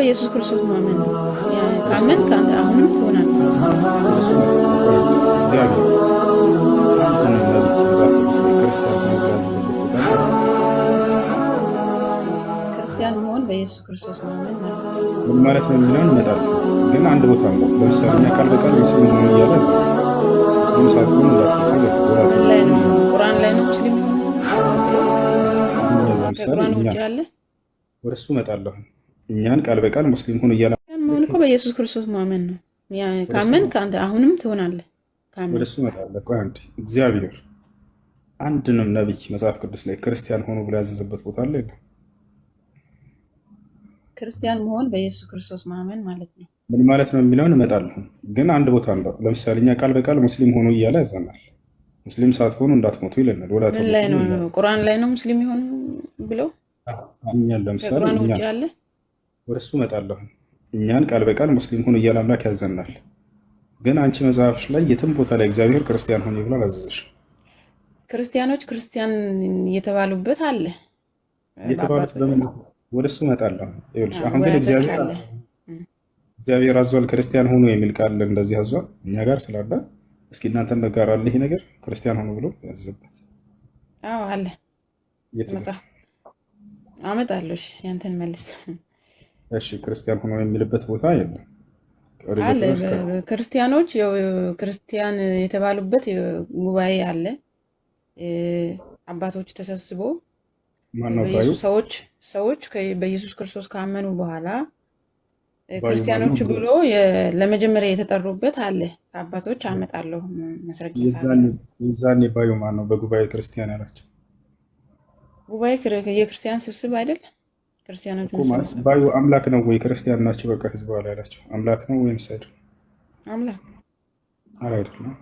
በኢየሱስ ክርስቶስ ማመን ነው። ካመን ከአንተ አሁንም ትሆናለህ። ክርስቲያን መሆን በኢየሱስ ክርስቶስ ማመን ማለት ነው። ምን ማለት ነው የሚለውን እንመጣለን። ግን አንድ ቦታ ነው። ለምሳሌ እኛ ቃል በቃል ሙስሊም ሆኑ እያለ ሙስሊም ሳትሆኑ ምን ላይ ነው? ቁርአን ላይ ነው ሙስሊም ከቁርአን ውጭ ያለ ወደ እሱ እመጣለሁ። እኛን ቃል በቃል ሙስሊም ሆኑ እያለ መሆን እኮ በኢየሱስ ክርስቶስ ማመን ነው። ካመን ከአንተ አሁንም ትሆናለህ። ወደ እሱ እመጣለሁ። ቆይ አንዴ። እግዚአብሔር አንድንም ነቢይ መጽሐፍ ቅዱስ ላይ ክርስቲያን ሆኖ ብሎ ያዘዘበት ቦታ አለ የለም? ክርስቲያን መሆን በኢየሱስ ክርስቶስ ማመን ማለት ነው። ምን ማለት ነው የሚለውን እመጣለሁ። ግን አንድ ቦታ አለው። ለምሳሌ እኛ ቃል በቃል ሙስሊም ሆኑ እያለ ያዘናል። ሙስሊም ሳትሆኑ እንዳትሞቱ ይለናል። ምን ላይ ነው? ቁርአን ላይ ነው ሙስሊም ይሆኑ ብለው እኛን ለምሳሌ ከቁርአን ውጭ ያለ ወደ እሱ እመጣለሁ። እኛን ቃል በቃል ሙስሊም ሆኑ እያለ አምላክ ያዘናል። ግን አንቺ መጽሐፍሽ ላይ የትም ቦታ ላይ እግዚአብሔር ክርስቲያን ሆኑ ብሎ አላዘዘሽ። ክርስቲያኖች ክርስቲያን የተባሉበት አለ የተባሉት በምን? ወደ እሱ እመጣለሁ። ይኸውልሽ አሁን ግን እግዚአብሔር አዟል ክርስቲያን ሆኑ የሚል ቃል እንደዚህ አዟል እኛ ጋር ስላለ እስኪ እናንተም ጋር አለ ይሄ ነገር ክርስቲያን ሆኑ ብሎ ያዘዘበት? አዎ አለ። መጽሐፍ አመጣለሁ። እሺ ያንተን መልስ። እሺ ክርስቲያን ሆኖ የሚልበት ቦታ የለም አለ። ክርስቲያኖች ክርስቲያን የተባሉበት ጉባኤ አለ። አባቶች ተሰብስቦ ሰዎች በኢየሱስ ክርስቶስ ካመኑ በኋላ ክርስቲያኖች ብሎ ለመጀመሪያ የተጠሩበት አለ። ከአባቶች አመጣለሁ መስረጃ። የዛኔ ባዩ ማን ነው በጉባኤ ክርስቲያን ያላቸው? ጉባኤ የክርስቲያን ስብስብ አይደል? ክርስቲያኖች ባዩ አምላክ ነው ወይ ክርስቲያን ናቸው? በቃ ህዝብ ላይ ያላቸው አምላክ ነው ወይስ አይደል? አምላክ አይደለም።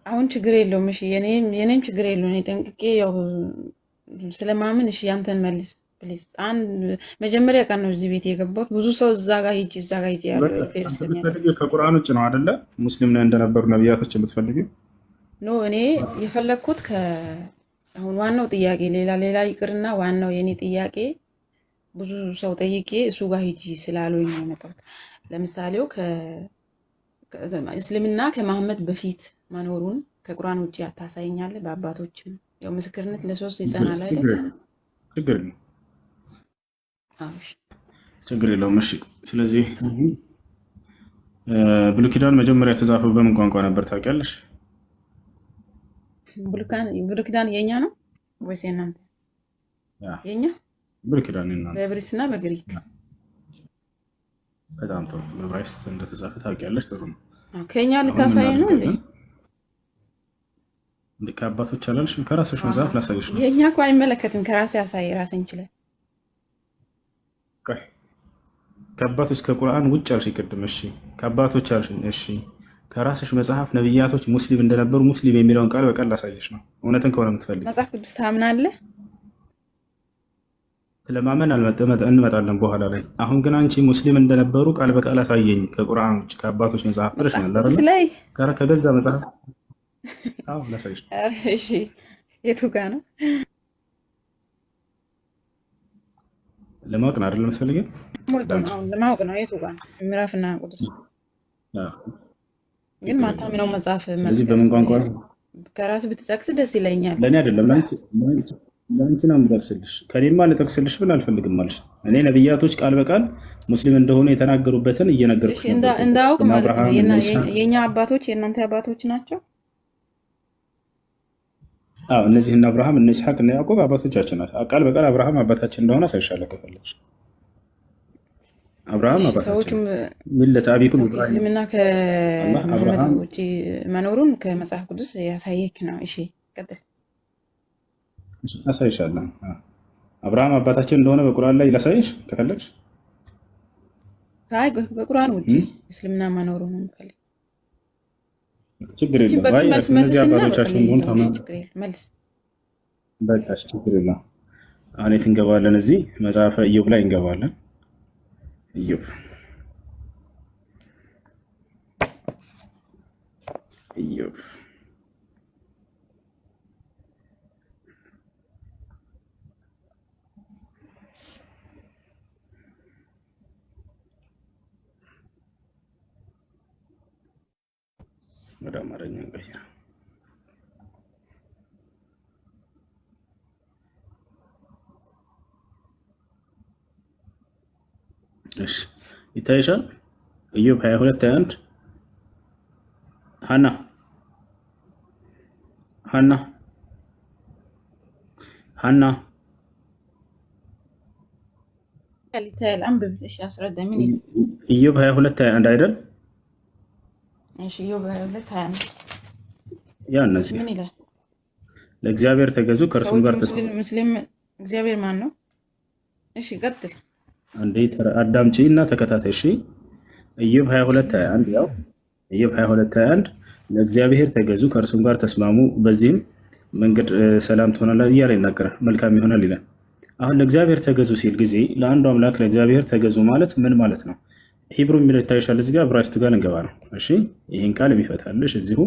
አሁን ችግር የለውም። እሺ የኔም ችግር የለውም። እኔ ጠንቅቄ ያው ስለማምን እሺ ያንተን መልስ ፕሊዝ። መጀመሪያ ቀን ነው እዚህ ቤት የገባሁት። ብዙ ሰው እዛ ጋር ሂጂ ያለው ከቁርአን ውጭ ነው አይደለ? ሙስሊም ነው እንደነበሩ ነቢያቶች የምትፈልጊው? ኖ እኔ የፈለግኩት አሁን ዋናው ጥያቄ ሌላ ይቅርና ዋናው የኔ ጥያቄ ብዙ ሰው ጠይቄ እሱ ጋር ሂጂ ስላሉኝ ነው የመጣሁት። ለምሳሌው እስልምና ከመሐመድ በፊት መኖሩን ከቁርአን ውጭ ያታሳይኛል። በአባቶችም ያው ምስክርነት ለሶስት ይጸናል አይደል? ችግር የለውም። እሺ ስለዚህ ብሉይ ኪዳን መጀመሪያ የተጻፈው በምን ቋንቋ ነበር ታውቂያለሽ? ብሉይ ኪዳን የኛ ነው ወይስ የእናንተ? የኛ ብሉይ ኪዳን የእናንተ በዕብራይስጥና በግሪክ። በጣም ጥሩ። በዕብራይስጥ እንደተጻፈ ታውቂያለሽ። ጥሩ ነው። ከኛ ልታሳይ ነው እንዴ? ከአባቶች አላልሽም? ከራስሽ መጽሐፍ ላሳይሽ ነው። የኛ እኮ አይመለከትም። ከራሴ ያሳይ ራሴን ይችላል። ከአባቶች ከቁርአን ውጭ አልሽ ቅድም። እሺ ከአባቶች አልሽ። እሺ ከራስሽ መጽሐፍ ነብያቶች ሙስሊም እንደነበሩ ሙስሊም የሚለውን ቃል በቃል ላሳይሽ ነው። እውነትን ከሆነ የምትፈልጊ መጽሐፍ ቅዱስ ታምናለህ? ስለማመን እንመጣለን በኋላ ላይ። አሁን ግን አንቺ ሙስሊም እንደነበሩ ቃል በቃል አሳየኝ ከቁርአን ውጭ ከአባቶች መጽሐፍ ላይ ከገዛ መጽሐፍ ላሳይሽ። እሺ የቱ ጋ ነው? ለማወቅ ነው አይደል የምትፈልጊው? ለማወቅ ነው። የቱ ጋ ነው? ምዕራፍና ቁጥር ግን ማታምነው መጽሐፍ ስለዚህ በምን ቋንቋ ከራስ ብትጠቅስ ደስ ይለኛል። ለእኔ አይደለም ለአንቺ ነው የምጠቅስልሽ። ከኔማ ልጠቅስልሽ ብል አልፈልግም አልሽ። እኔ ነብያቶች ቃል በቃል ሙስሊም እንደሆኑ የተናገሩበትን እየነገርኩሽ እንዳውቅ ማለት ነው። የእኛ አባቶች የእናንተ አባቶች ናቸው። እነዚህ እነ አብርሃም እነ ይስሐቅ እነ ያዕቆብ አባቶቻችን ናቸው። ቃል በቃል አብርሃም አባታችን እንደሆነ አሳይሻለሁ ከፈለግሽ። አብርሃም አባታችን ሚለት አቢኩል እስልምና ከመሐመድ ውጭ መኖሩን ከመጽሐፍ ቅዱስ ያሳየክ ነው። እሺ ቀጥል። አሳይሻለሁ። አብርሃም አባታችን እንደሆነ በቁርአን ላይ ላሳይሽ ከፈለግሽ። ከቁርአን ውጭ እስልምና መኖሩን ነው የምፈልግ። ችግር የለም። እነዚህ አባቶቻችን እንደሆነ መልስ። በቃ ችግር የለም። አሁን የት እንገባለን? እዚህ መጽሐፈ ኢዮብ ላይ እንገባለን። ኢዮብ ወደ አማርኛ እንቀይር። እሺ ይታይሻል። ኢዮብ 22:21 ሀና ሀና ሀና ከሊታይል አንብብ። እሺ አስረዳኝ። ምን ይላል? ኢዮብ 22:21 አይደል? እሺ ኢዮብ 22:21 ያ እነዚህ ምን ይላል? ለእግዚአብሔር ተገዙ ከእርሱም ጋር ሙስሊም እግዚአብሔር ማን ነው? እሺ ቀጥል። አንዴ አዳምጪ እና ተከታታይ። እሺ ኢዮብ 22:21 ያው ኢዮብ 22:21 ለእግዚአብሔር ተገዙ ከእርሱም ጋር ተስማሙ፣ በዚህም መንገድ ሰላም ትሆናለች እያለ ይናገራል። መልካም ይሆናል ይላል። አሁን ለእግዚአብሔር ተገዙ ሲል ጊዜ ለአንዱ አምላክ ለእግዚአብሔር ተገዙ ማለት ምን ማለት ነው? ሂብሩ የሚለው ይታይሻል። እዚህ ጋር ዕብራይስጡ ጋር ልንገባ ነው። እሺ ይህን ቃል የሚፈታልሽ እዚሁ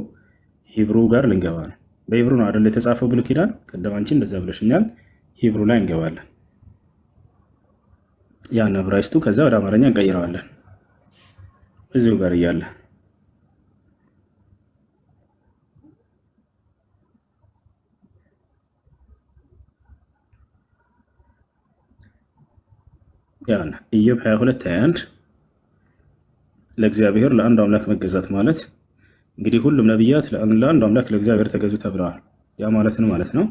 ሂብሩ ጋር ልንገባ ነው። በሂብሩ ነው አይደል የተጻፈው ብሉይ ኪዳን? ቀደም አንቺ እንደዛ ብለሽኛል። ሂብሩ ላይ እንገባለን። ያን ዕብራይስጡ ከዛ ወደ አማርኛ እንቀይረዋለን እዚሁ ጋር እያለ ያን ኢዮብ 22:21 ለእግዚአብሔር ለአንዱ አምላክ መገዛት ማለት እንግዲህ ሁሉም ነቢያት ለአንዱ አምላክ ለእግዚአብሔር ተገዙ ተብለዋል። ያ ማለት ነው ማለት ነው።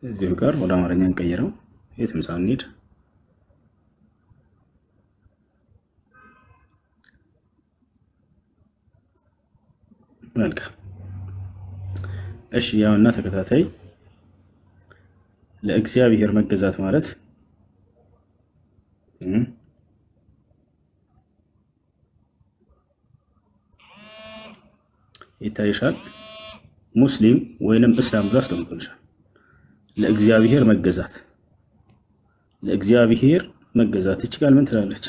እዚሁ ጋር ወደ አማርኛ እንቀይረው የትም ሳንሄድ። መልካም እሺ፣ ያውና ተከታታይ ለእግዚአብሔር መገዛት ማለት ይታይሻል። ሙስሊም ወይንም እስላም ብሎ አስቀምጦልሻል። ለእግዚአብሔር መገዛት ለእግዚአብሔር መገዛት እቺ ቃል ምን ትላለች?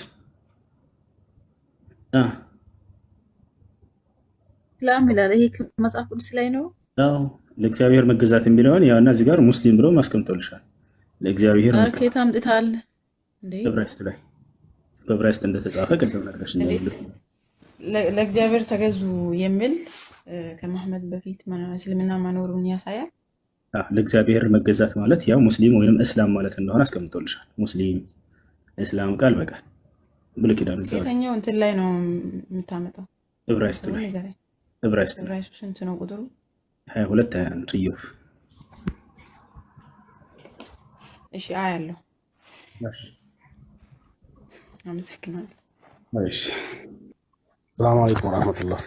እስላም ይላል። ይሄ መጽሐፍ ቅዱስ ላይ ነው። አዎ ለእግዚአብሔር መገዛት የሚለውን ያውና እዚህ ጋር ሙስሊም ብሎ አስቀምጦልሻል። ለእግዚአብሔር ከየት አምጥታል እንዴ? ዕብራይስጥ ላይ በዕብራይስጥ እንደተጻፈ ቅድም ነግረሽኛል። ለእግዚአብሔር ተገዙ የሚል ከመሐመድ በፊት እስልምና መኖሩን ያሳያል። ለእግዚአብሔር መገዛት ማለት ያው ሙስሊም ወይንም እስላም ማለት እንደሆነ አስቀምጦልሻል። ሙስሊም እስላም ቃል በቃል ብሉይ ኪዳን እዛው የትኛው እንትን ላይ ነው የምታመጣው? ዕብራይስጥ ላይ ዕብራይስጥ ስንት ነው ቁጥሩ? 22:21 ኢዮብ። እሺ አያለሁ። አመሰግናለሁ። እሺ ሰላም አለይኩም ወራህመቱላህ።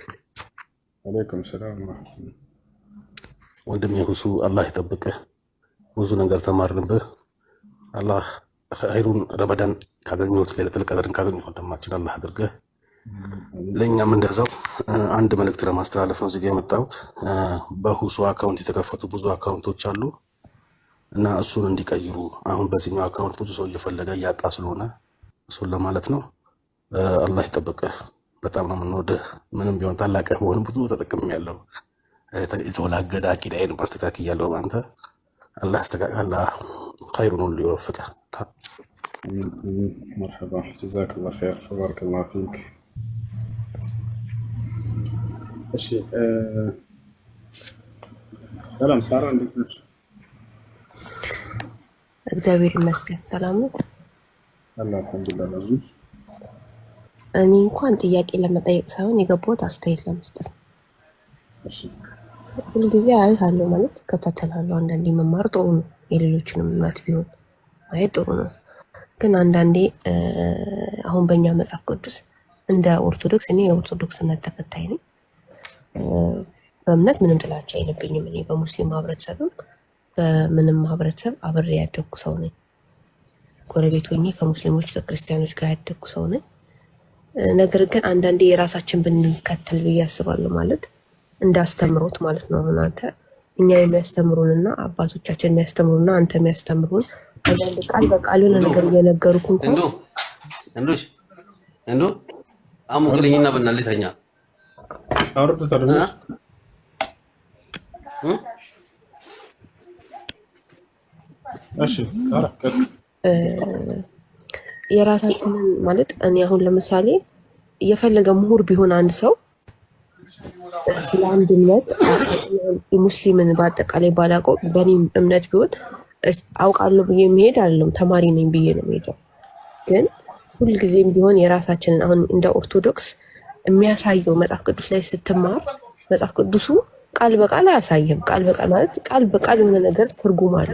ወአለይኩም ሰላም ወራህመቱላህ። ወንድሜ ሁሱ አላህ ይጠብቅህ። ብዙ ነገር ተማርንብህ። አላህ ኸይሩን ረመዳን ካገኘሁት ለይለቱል ቀድርን ካገኘሁት ወንድማችን አላህ አድርገህ። ለእኛም እንደዛው አንድ መልእክት ለማስተላለፍ ነው እዚህ የመጣሁት። በሁሱ አካውንት የተከፈቱ ብዙ አካውንቶች አሉ እና እሱን እንዲቀይሩ አሁን በዚህኛው አካውንት ብዙ ሰው እየፈለገ እያጣ ስለሆነ እሱን ለማለት ነው። አላህ ይጠብቅህ። በጣም ነው የምንወድህ። ምንም ቢሆን ታላቅህ በሆን ብዙ ተጠቅሜያለሁ። የተወላገደ አቂዳዬን አስተካክያለሁ በአንተ። አላህ ያስተካክል። አላህ ኸይሩን ሁሉ ይወፍቅህ። መርሐባ ጀዛከላሁ ኸይር ባረከላሁ ፊክ። እሺ ሰላም ሳራ፣ እንዴት ነሽ? እግዚአብሔር ይመስገን ሰላም ነው። አልሐምዱሊላህ ነው። እኔ እንኳን ጥያቄ ለመጠየቅ ሳይሆን የገባሁት አስተያየት ለመስጠት። እሺ ሁልጊዜ አያለሁ ማለት እከታተላለሁ። አንዳንዴ መማር ጥሩ ነው፣ የሌሎችንም እምነት ቢሆን ማየት ጥሩ ነው። ግን አንዳንዴ አሁን በእኛ መጽሐፍ ቅዱስ እንደ ኦርቶዶክስ፣ እኔ የኦርቶዶክስ እምነት ተከታይ ነኝ። በእምነት ምንም ጥላቻ የለብኝም። እኔ በሙስሊም ማህበረሰብም በምንም ማህበረሰብ አብሬ ያደግኩ ሰው ነኝ። ጎረቤት ሆኜ ከሙስሊሞች ከክርስቲያኖች ጋር ያደግኩ ሰው ነኝ። ነገር ግን አንዳንዴ የራሳችን ብንከተል ብዬ አስባለሁ። ማለት እንዳስተምሮት ማለት ነው። አንተ እኛ የሚያስተምሩንና አባቶቻችን የሚያስተምሩንና አንተ የሚያስተምሩን አንዳንድ ቃል በቃል የሆነ ነገር እየነገሩክ እንኳን እንዶ አሙቅልኝና በእናትህ አውርድ ታደርጉ። እሺ የራሳችንን ማለት እኔ አሁን ለምሳሌ የፈለገ ምሁር ቢሆን አንድ ሰው ስለ አንድ እምነት ሙስሊምን በአጠቃላይ ባላውቀው በእኔ እምነት ቢሆን አውቃለሁ ብዬ የሚሄድ አይደለም፣ ተማሪ ነኝ ብዬ ነው የሚሄደው። ግን ሁልጊዜም ቢሆን የራሳችንን አሁን እንደ ኦርቶዶክስ የሚያሳየው መጽሐፍ ቅዱስ ላይ ስትማር መጽሐፍ ቅዱሱ ቃል በቃል አያሳይም። ቃል በቃል ማለት ቃል በቃል የሆነ ነገር ትርጉም አለ፣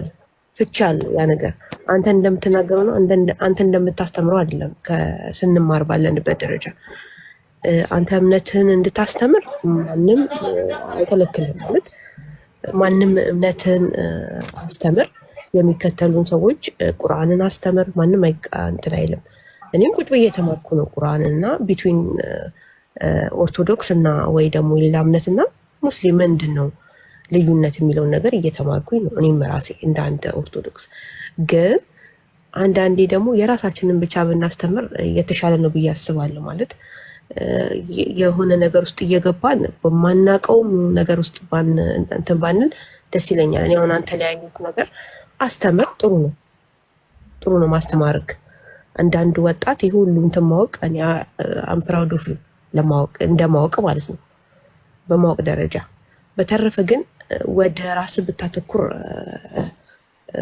ፍቻ አለ። ያ ነገር አንተ እንደምትናገረው ነው፣ አንተ እንደምታስተምረው አይደለም። ስንማር ባለንበት ደረጃ አንተ እምነትህን እንድታስተምር ማንም አይከለክልም። ማለት ማንም እምነትህን አስተምር፣ የሚከተሉን ሰዎች ቁርአንን አስተምር፣ ማንም እንትን አይልም። እኔም ቁጭ ብዬ የተማርኩ ነው ቁርአንን እና ቢትዊን ኦርቶዶክስ እና ወይ ደግሞ ሌላ እምነትና ሙስሊም ምንድን ነው ልዩነት የሚለውን ነገር እየተማርኩኝ ነው እኔም ራሴ እንደ አንድ ኦርቶዶክስ። ግን አንዳንዴ ደግሞ የራሳችንን ብቻ ብናስተምር የተሻለ ነው ብዬ አስባለሁ። ማለት የሆነ ነገር ውስጥ እየገባን በማናውቀው ነገር ውስጥ እንትን ባንል ደስ ይለኛል። እኔ አሁን አንተ ላይ ያየሁት ነገር አስተምር፣ ጥሩ ነው ማስተማርክ። አንዳንድ ወጣት ይሄ ሁሉ እንትን ማወቅ እኔ አም ፕራውድ ኦፍ ዩ ለማወቅ እንደማወቅ ማለት ነው በማወቅ ደረጃ። በተረፈ ግን ወደ ራስ ብታተኩር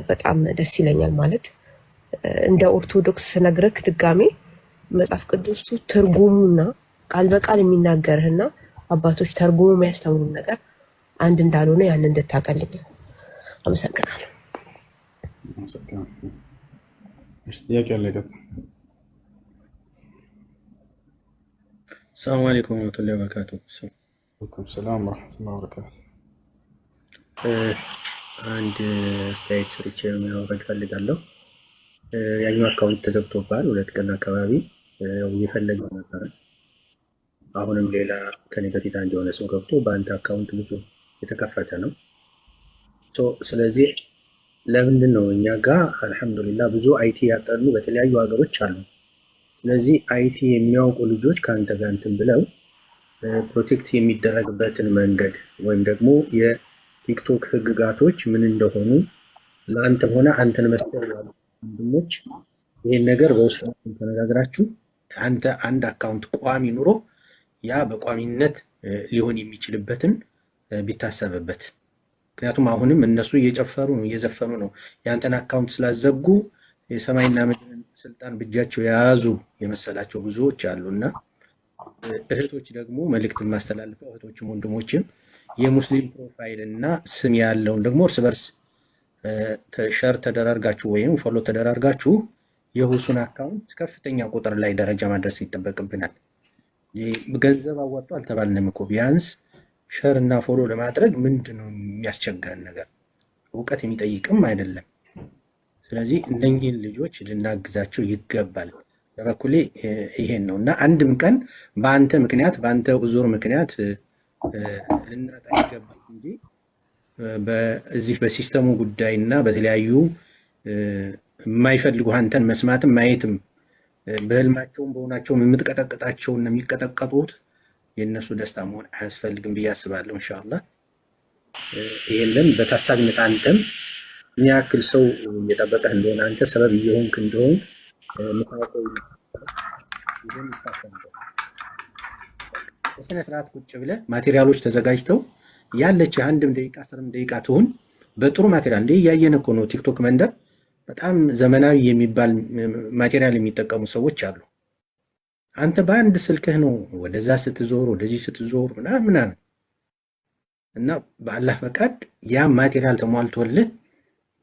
በጣም ደስ ይለኛል። ማለት እንደ ኦርቶዶክስ ስነግርህ ድጋሜ መጽሐፍ ቅዱስ ትርጉሙና ቃል በቃል የሚናገርህና አባቶች ተርጉሙ የሚያስተምሩን ነገር አንድ እንዳልሆነ ያን እንድታቀልኝ። አመሰግናለሁ። ጥያቄ አለ? ሰላም አለይኩም ወራህመቱላሂ ወበረካቱ። ሰላም ወራህመቱላሂ ወበረካቱ። አንድ አስተያየት ስርቼ ማውራት ፈልጋለሁ። ያኛው አካውንት ተዘግቶባል 2 ቀን አካባቢ እየፈለገው ነበር። አሁንም ሌላ ከኔ በፊት አንድ የሆነ ሰው ገብቶ በአንተ አካውንት ብዙ የተከፈተ ነው። ስለዚህ ለምንድን ነው እኛ ጋር አልሐምዱሊላህ ብዙ አይቲ ያጠኑ በተለያዩ ሀገሮች አሉ። ስለዚህ አይቲ የሚያውቁ ልጆች ከአንተ ጋር እንትን ብለው ፕሮቴክት የሚደረግበትን መንገድ ወይም ደግሞ የቲክቶክ ህግጋቶች ምን እንደሆኑ ለአንተም ሆነ አንተን መሰል ያሉ ወንድሞች ይህን ነገር በውስጥ ተነጋግራችሁ አንተ አንድ አካውንት ቋሚ ኑሮ ያ በቋሚነት ሊሆን የሚችልበትን ቢታሰብበት። ምክንያቱም አሁንም እነሱ እየጨፈሩ ነው፣ እየዘፈኑ ነው። የአንተን አካውንት ስላዘጉ የሰማይና ምድርን ስልጣን በእጃቸው የያዙ የመሰላቸው ብዙዎች አሉና እህቶች ደግሞ መልእክት የማስተላልፈው እህቶችም ወንድሞችም የሙስሊም ፕሮፋይል እና ስም ያለውን ደግሞ እርስ በርስ ሸር ተደራርጋችሁ ወይም ፎሎ ተደራርጋችሁ የሁሱን አካውንት ከፍተኛ ቁጥር ላይ ደረጃ ማድረስ ይጠበቅብናል። ገንዘብ አዋጡ አልተባልንም እኮ ቢያንስ ሸር እና ፎሎ ለማድረግ ምንድነው የሚያስቸግረን ነገር? እውቀት የሚጠይቅም አይደለም። ስለዚህ እነኚህን ልጆች ልናግዛቸው ይገባል። በበኩሌ ይሄን ነው እና አንድም ቀን በአንተ ምክንያት በአንተ ኡዙር ምክንያት ልናጣ ይገባል እንጂ በዚህ በሲስተሙ ጉዳይ እና በተለያዩ የማይፈልጉ አንተን መስማትም ማየትም በህልማቸውም በሆናቸውም የምትቀጠቅጣቸውና የሚቀጠቀጡት የእነሱ ደስታ መሆን አያስፈልግም ብዬ አስባለሁ። ኢንሻአላህ ይሄንን በታሳቢነት አንተም ምን ያክል ሰው እየጠበቀህ እንደሆነ አንተ ሰበብ እየሆንክ እንደሆን ምታውቀው ይሄን ታሳቢነት በስነ ስርዓት ቁጭ ብለህ ማቴሪያሎች ተዘጋጅተው ያለች አንድም ደቂቃ 10 ደቂቃ ትሁን በጥሩ ማቴሪያል እንደ ያየን እኮ ነው። ቲክቶክ መንደር በጣም ዘመናዊ የሚባል ማቴሪያል የሚጠቀሙ ሰዎች አሉ። አንተ በአንድ ስልክህ ነው ወደዛ ስትዞር ወደዚህ ስትዞር ምናምን እና በአላህ ፈቃድ ያ ማቴሪያል ተሟልቶልህ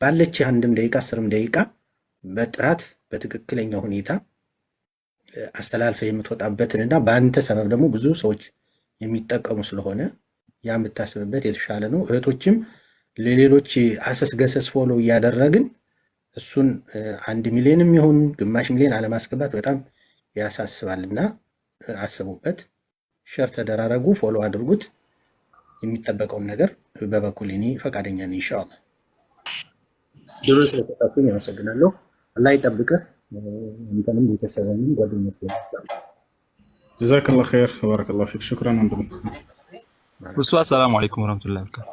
ባለች አንድም ደቂቃ 10 ደቂቃ በጥራት በትክክለኛ ሁኔታ አስተላልፈህ የምትወጣበትንና በአንተ ሰበብ ደግሞ ብዙ ሰዎች የሚጠቀሙ ስለሆነ ያ የምታስብበት የተሻለ ነው። እህቶችም ለሌሎች አሰስ ገሰስ ፎሎ እያደረግን እሱን 1 ሚሊዮንም ይሁን ግማሽ ሚሊዮን አለማስገባት በጣም ያሳስባልና አስቡበት። ሼር ተደራረጉ፣ ፎሎ አድርጉት። የሚጠበቀውን ነገር በበኩል እኔ ፈቃደኛ ነኝ። ኢንሻአላህ ድሮ ስለተጣጣኝ አመሰግናለሁ። አላህ ይጠብቅህ። እንተንም ቤተሰብንም ጓደኞችም ጀዛከላሁ ኸይር ባረከላሁ ፊክ ሹክራን ወንድም እሱ አሰላሙ አለይኩም ወራህመቱላሂ ወበረካቱ።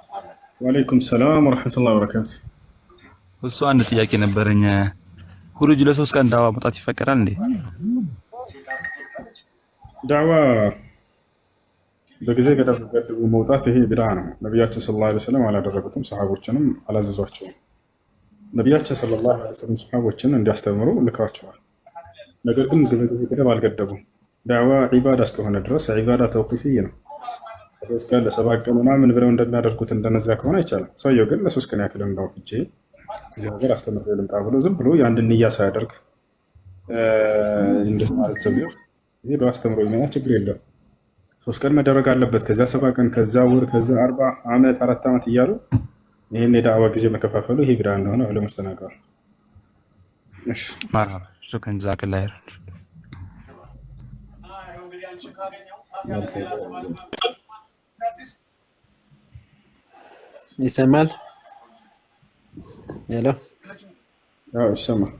ወአለይኩም ሰላም ወራህመቱላሂ ወበረካቱ። እሱ አንድ ጥያቄ ነበረኝ። ሁሩጅ ለ3 ቀን ዳዋ መውጣት ይፈቀዳል እንዴ? ዳዋ በጊዜ ገደብ ገድቡ መውጣት ይሄ ቢድዓ ነው። ነቢያችን ሰለላሁ ዐለይሂ ወሰለም አላደረጉትም፣ ሰሃቦችንም አላዘዟቸውም። ነቢያችን ሰለላሁ ዐለይሂ ወሰለም ሰሃቦችን እንዲያስተምሩ ልከዋቸዋል። ነገር ግን በጊዜ ገደብ አልገደቡም። ዳዕዋ ዒባዳ እስከሆነ ድረስ ዒባዳ ተውቂፊይ ነው። ሶስት ቀን ለሰባት ቀን ምናምን ብለው እንደሚያደርጉት እንደነዚያ ከሆነ አይቻልም። ሰውየው ግን ለሶስት ቀን ያክል እንዳው ሂጄ እዚህ ሀገር አስተምሬ ልምጣ ብሎ ዝም ብሎ የአንድን ንያ ሳያደርግ እንዴት ማለት ሰውየው ይሄ በአስተምሮ የሚያ ችግር የለም። ሶስት ቀን መደረግ አለበት። ከዛ 7 ቀን፣ ከዛ ወር፣ ከዛ 40 ዓመት 4 ዓመት እያሉ ይህን የዳዕዋ ጊዜ መከፋፈሉ ይሄ ቢድዓ እንደሆነ ዑለሞች ተናግረዋል። እሺ መርሐባ ሹክራን ጀዛከላህ ኸይር። ይሰማል? ሄሎ አዎ ይሰማል።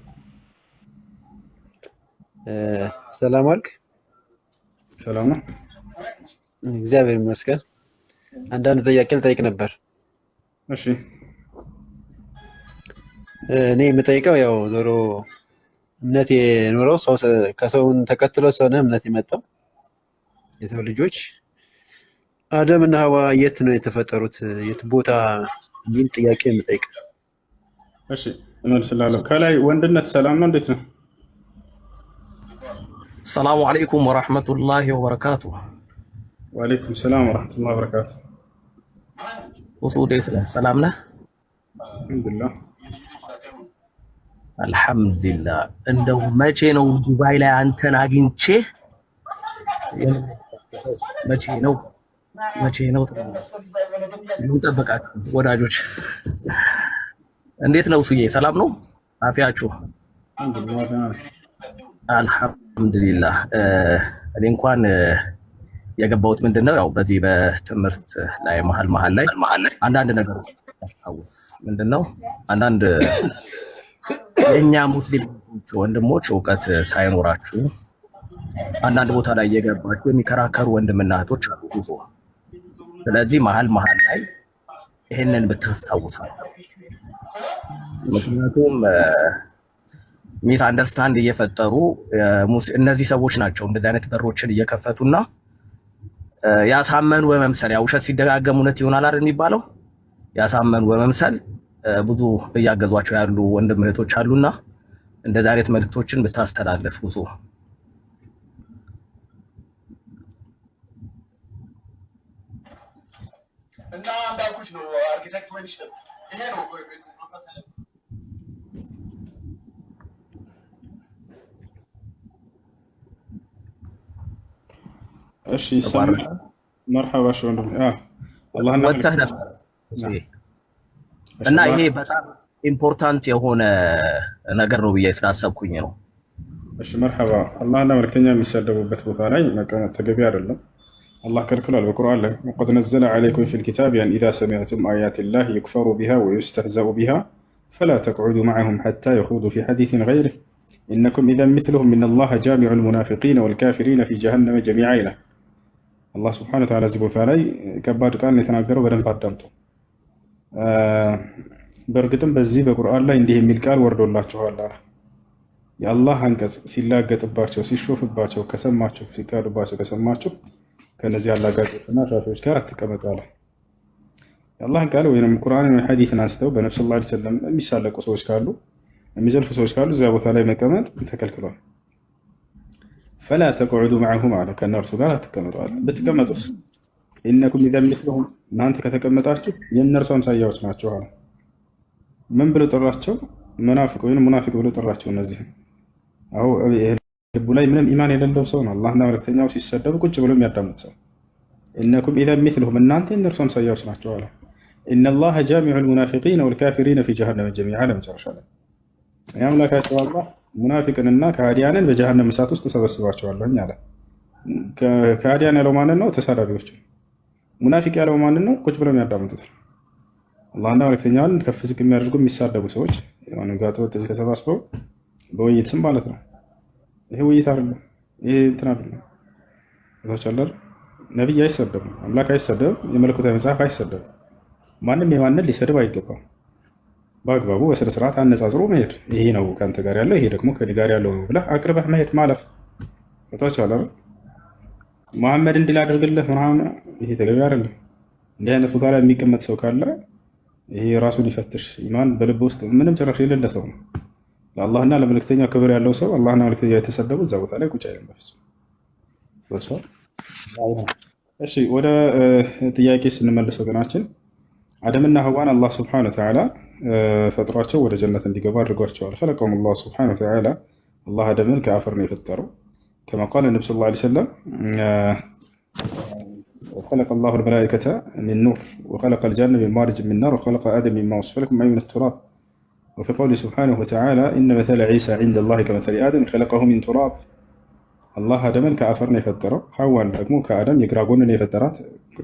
ሰላም ዋልክ? ሰላም ነው፣ እግዚአብሔር ይመስገን። አንዳንድ ጥያቄ ልጠይቅ ነበር። እሺ እኔ የምጠይቀው ያው ዞሮ እምነት የኖረው ሰው ከሰውን ተከትሎ ስለሆነ እምነት የመጣው የሰው ልጆች አደም እና ሐዋ የት ነው የተፈጠሩት? የት ቦታ የሚል ጥያቄ የምጠይቅ። እሺ እመልስላለሁ። ከላይ ወንድነት ሰላም ነው፣ እንዴት ነው? ሰላሙ አለይኩም ወራህመቱላሂ ወበረካቱ። ወአለይኩም ሰላም ወራህመቱላሂ ወበረካቱ። ውሱ እንዴት ነህ? ሰላም ነህ? አልሐምዱሊላህ አልሐምዱሊላህ። እንደው መቼ ነው ዱባይ ላይ አንተን አግኝቼ መቼ ነው የምንጠብቃችሁ ወዳጆች? እንዴት ነው ሱዬ? ሰላም ነው? አፊያችሁ? አልሐምዱሊላህ። እኔ እንኳን የገባሁት ምንድነው ያው በዚህ በትምህርት ላይ መሀል ላይ አንዳንድ ነገሮች አስታውስ። ምንድነው አንዳንድ የእኛ ሙስሊም ወንድሞች እውቀት ሳይኖራችሁ አንዳንድ ቦታ ላይ እየገባችሁ የሚከራከሩ ወንድምና እህቶች አሉ ብዙ። ስለዚህ መሀል ላይ ይህንን ብታስታውሳል። ምክንያቱም ሚስ አንደርስታንድ እየፈጠሩ እነዚህ ሰዎች ናቸው እንደዚህ አይነት በሮችን እየከፈቱና ያሳመኑ በመምሰል ያው ውሸት ሲደጋገም እውነት ይሆናል አይደል የሚባለው። ያሳመኑ በመምሰል ብዙ እያገዟቸው ያሉ ወንድም እህቶች አሉና እንደዚህ አይነት መልእክቶችን ብታስተላልፍ ብዙ እና እንዳልኩሽ ነው። አርኪቴክት ወይንሽ ይሄ ነው እሺ ይሰማል። መርሐባ ወንድም አላህ ወጥተህ ነበር እና ይሄ በጣም ኢምፖርታንት የሆነ ነገር ነው ብዬ ስላሰብኩኝ ነው። እሺ መርሐባ። አላህና መልእክተኛ የሚሰደቡበት ቦታ ላይ መቀመጥ ተገቢ አይደለም። አላህ ከልክሏል በቁርአን ላይ ወቀድ ነዘለ ዐለይኩም ፊል ኪታቢ አን ኢዛ ሰሚዕቱም አያቲላሂ ዩክፈሩ ቢሃ ወዩስተህዘኡ ቢሃ ፈላ ተቅዑዱ መዐሁም ሐታ የኹዱ ፊ ሐዲሲን ገይሪህ ኢነኩም ኢዘን ሚስሉሁም ኢነላሀ ጃሚዑል ሙናፊቂነ ወልካፊሪነ ፊ ጀሀነመ ጀሚዓ ይላል። አላህ ሱብሓነሁ ወተዓላ እዚህ ቦታ ላይ ከባድ ቃል የተናገረው በደንብ አዳምጡ። በእርግጥም በዚህ በቁርአን ላይ እንዲህ የሚል ቃል ወርዶላችኋል። የአላህ አንቀጽ ሲላገጥባቸው ሲሾፍባቸው ከሰማችሁ፣ ሲካዱባቸው ከሰማችሁ ከነዚህ አላጋጮችና ሻፊዎች ጋር አትቀመጡ አለ። የአላህን ቃል ወይም ቁርአንን ወይ ሐዲስን አንስተው በነብዩ ሰለላሁ ዐለይሂ ወሰለም የሚሳለቁ ሰዎች ካሉ፣ የሚዘልፉ ሰዎች ካሉ እዚያ ቦታ ላይ መቀመጥ ተከልክሏል። ፈላ ተቅዑዱ መዐሁም አለ፣ ከእነርሱ ጋር አትቀመጡ አለ። ብትቀመጡስ ኢነኩም ኢዘን ሚስሉሁም እናንተ ከተቀመጣችሁ የእነርሱ አምሳያዎች ናቸው አለ። ምን ብሎ ጠራቸው? መናፊቅ ወይም ሙናፊቅ ብሎ ጠራቸው። እነዚህ አሁ ልቡ ላይ ምንም ኢማን የሌለው ሰው ነው። አላህና መልእክተኛው ሲሰደቡ ቁጭ ብሎ የሚያዳምጥ ሰው። ኢነኩም ኢዘን ሚስሉሁም እናንተ የእነርሱ አምሳያዎች ናቸው አለ። ኢነላሀ ጃሚዑል ሙናፊቂነ ወልካፊሪነ ፊ ጀሀነመ ጀሚዓ ለመጨረሻ ላይ አምላካቸው አላህ ሙናፊቅንና ከሃዲያንን በጀሃነም እሳት ውስጥ ተሰበስባቸዋለሁኝ አለ። ከሃዲያን ያለው ማንን ነው? ተሳዳቢዎች። ሙናፊቅ ያለው ማንን ነው? ቁጭ ብለው የሚያዳምጡት። አላህና መልእክተኛውን ከፍ ዝቅ የሚያደርጉ የሚሳደቡ ሰዎች ጋጠ ወጥ ተሰባስበው በውይይት ስም ማለት ነው። ይሄ ውይይት አይደለም፣ ይሄ እንትን አይደለም። ታቻለር ነብይ አይሰደብም፣ አምላክ አይሰደብም፣ የመለኮታዊ መጽሐፍ አይሰደብም። ማንም የማንን ሊሰድብ አይገባም። በአግባቡ በስነ ስርዓት አነጻጽሮ መሄድ። ይሄ ነው ከአንተ ጋር ያለው፣ ይሄ ደግሞ ከኔ ጋር ያለው ነው ብለህ አቅርበህ መሄድ ማለፍ። ታቻለር መሐመድ እንዲህ ላድርግልህ ምናምን፣ ይሄ ተገቢ አይደለም። እንዲህ አይነት ቦታ ላይ የሚቀመጥ ሰው ካለ ይሄ ራሱን ይፈትሽ። ኢማን በልብ ውስጥ ምንም ጭራሽ የሌለ ሰው ነው። ለአላህና ለመልእክተኛው ክብር ያለው ሰው አላህና መልእክተኛው የተሰደቡ እዛ ቦታ ላይ ቁጭ አይልም በፍጹም። እሺ ወደ ጥያቄ ስንመልስ ወገናችን አደምና ሐዋን አላህ ስብሐነ ወተዓላ ፈጥሯቸው ወደ ጀነት እንዲገቡ አድርጓቸዋል። ኸለቀሁም አላህ ስብሐነ ወተዓላ አላህ አደምን ከአፈር ነው የፈጠረው። ከማ ቃለ ነቢ ሰለላሁ ዐለይሂ ወሰለም خلق الله الملائكة من نور وخلق الجنة من مارج من نار وخلق آدم مما وصف لكم من التراب وفي قوله سبحانه وتعالى إن مثل عيسى عند الله كمثل آدم خلقه من تراب الله آدم كأفرني فترة حواء لكم كآدم يقرأون فترات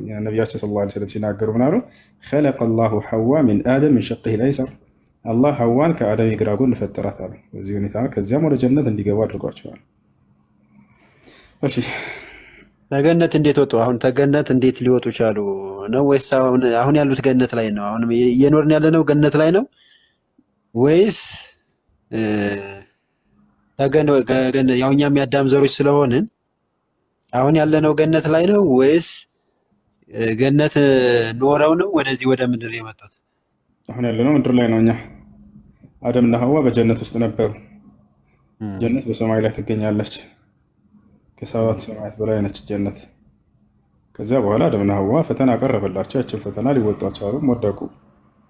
يعني النبي صلى الله عليه وسلم سيناقر مناره خلق الله حواء من آدم من شقه الأيسر الله حواء كآدم يقرأون فترات وزيوني تعالى كزيام ولا جنة اللي جوار رقعتشوال ماشي ከገነት እንዴት ወጡ? አሁን ተገነት እንዴት ሊወጡ ቻሉ ነው ወይስ አሁን ያሉት ገነት ላይ ነው? አሁን እየኖርን ያለነው ገነት ላይ ነው ወይስ ተገነት ያው እኛም የአዳም ዘሮች ስለሆንን አሁን ያለነው ገነት ላይ ነው ወይስ ገነት ኖረው ነው ወደዚህ ወደ ምድር የመጡት? አሁን ያለነው ምድር ላይ ነው። እኛ አደምና ሐዋ በጀነት ውስጥ ነበሩ። ጀነት በሰማይ ላይ ትገኛለች። ከሰባት ሰማያት በላይ ነች ጀነት። ከዚያ በኋላ አደምና ሐዋ ፈተና ቀረበላቸው። ያችን ፈተና ሊወጡ አልቻሉም፣ ወደቁ።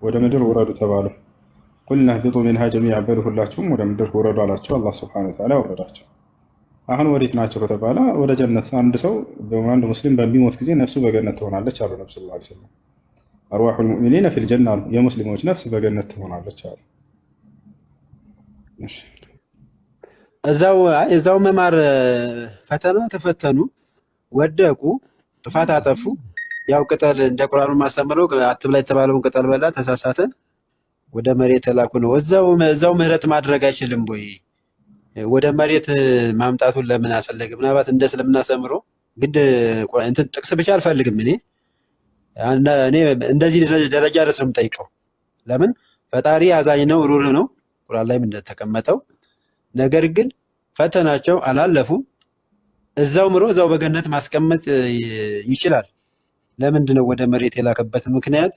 ወደ ምድር ውረዱ ተባሉ። ቁልና ህቢጡ ሚንሃ ጀሚዐን በሉ ሁላችሁም ወደ ምድር ውረዱ አላቸው። አላህ ሱብሓነሁ ወተዓላ ወረዳቸው። አሁን ወዴት ናቸው ከተባለ ወደ ጀነት። አንድ ሰው አንድ ሙስሊም በሚሞት ጊዜ ነፍሱ በገነት ትሆናለች አሉ ነብዩ ሰለላሁ ዐለይሂ ወሰለም። አርዋሑል ሙእሚኒነ ፊል ጀና አሉ። የሙስሊሞች ነፍስ በገነት ትሆናለች አሉ። እሺ እዛው መማር ፈተና ተፈተኑ፣ ወደቁ፣ ጥፋት አጠፉ። ያው ቅጠል እንደ ቁርአኑ ማስተምረው አትብላ የተባለውን ቅጠል በላ፣ ተሳሳተ፣ ወደ መሬት ተላኩ ነው። እዛው ምህረት ማድረግ አይችልም ወይ? ወደ መሬት ማምጣቱን ለምን አስፈለገ? ምናልባት እንደ እስልምና አስተምሮ ግድ እንትን ጥቅስ ብቻ አልፈልግም። እኔ እንደዚህ ደረጃ ድረስ ነው የምጠይቀው። ለምን ፈጣሪ አዛኝ ነው፣ ሩህሩህ ነው፣ ቁርአን ላይም እንደተቀመጠው። ነገር ግን ፈተናቸው አላለፉ፣ እዛው ምሮ እዛው በገነት ማስቀመጥ ይችላል። ለምንድን ነው ወደ መሬት የላከበት ምክንያት?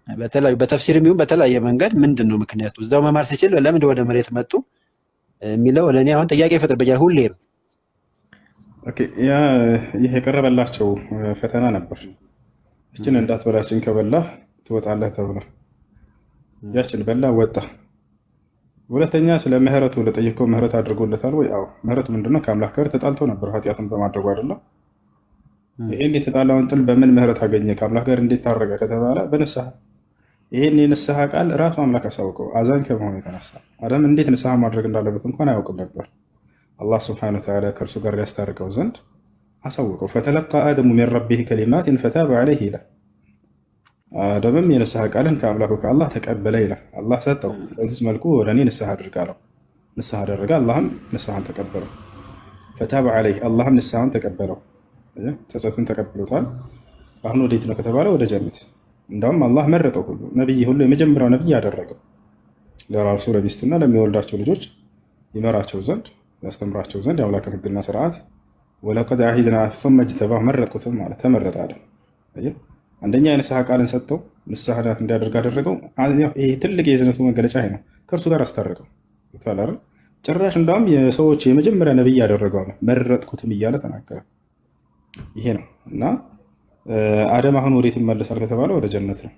በተለያዩ በተፍሲርም ይሁን በተለያየ መንገድ ምንድን ነው ምክንያቱ? እዛው መማር ሲችል ለምን ወደ መሬት መጡ የሚለው ለእኔ አሁን ጥያቄ ይፈጥርብኛል ሁሌም። ኦኬ ያ ይሄ የቀረበላቸው ፈተና ነበር። እችን እንዳትበላችን ከበላ ትወጣለህ ተብሎ ያችን በላ ወጣ። ሁለተኛ ስለ ምህረቱ ለጠየቀው ምህረት አድርጎለታል ወይ? አዎ። ምህረት ምንድነው? ከአምላክ ጋር ተጣልቶ ነበር ኃጢአትን በማድረጉ አይደለም። ይሄን የተጣላውን ጥል በምን ምህረት አገኘ? ከአምላክ ጋር እንዴት ታረቀ ከተባለ በንስሐ። ይሄን የንስሐ ቃል ራሱ አምላክ አሳውቀው አዛኝ ከመሆኑ የተነሳ አዳም እንዴት ንስሐ ማድረግ እንዳለበት እንኳን አያውቅም ነበር። አላህ ሱብሓነሁ ወተዓላ ከእርሱ ጋር ሊያስታርቀው ዘንድ አሳውቀው። ፈተለቃ አደሙ ሚን ረቢህ ከሊማትን ፈታበ ዐለይህ ይላል። አደምም የንስሐ ቃልን ከአምላኩ ከአላህ ተቀበለ ይላል። አላህ ሰጠው። በዚህ መልኩ ወደ እኔ ንስሐ አድርግ አለው። ንስሐ አደረገ፣ አላህም ንስሐን ተቀበለው። ፈታበ ዐለይህ አላህም ንስሐን ተቀበለው፣ ጸጸቱን ተቀብሎታል። አሁን ወዴት ነው ከተባለ ወደ ጀነት። እንዳውም አላህ መረጠው ሁሉ ነብይ ሁሉ የመጀመሪያው ነብይ ያደረገው ለራሱ ለሚስቱና ለሚወልዳቸው ልጆች ይመራቸው ዘንድ ያስተምራቸው ዘንድ የአምላክን ሕግና ስርዓት ወለቀድ ዐሂድና ሱመ እጅተባሁ መረጥኩትም ማለት ተመረጠ አለ። አንደኛ የንስሐ ቃልን ሰጥተው ንስሐ እንዲያደርግ አደረገው። ይሄ ትልቅ የዝነቱ መገለጫ ይሄ ነው። ከእርሱ ጋር አስታረቀው። ጭራሽ እንዳውም የሰዎች የመጀመሪያ ነብይ ያደረገው ነው። መረጥኩትም እያለ ተናገረ። ይሄ ነው እና አደም አሁን ወዴት ይመለሳል ከተባለ ወደ ጀነት ነው።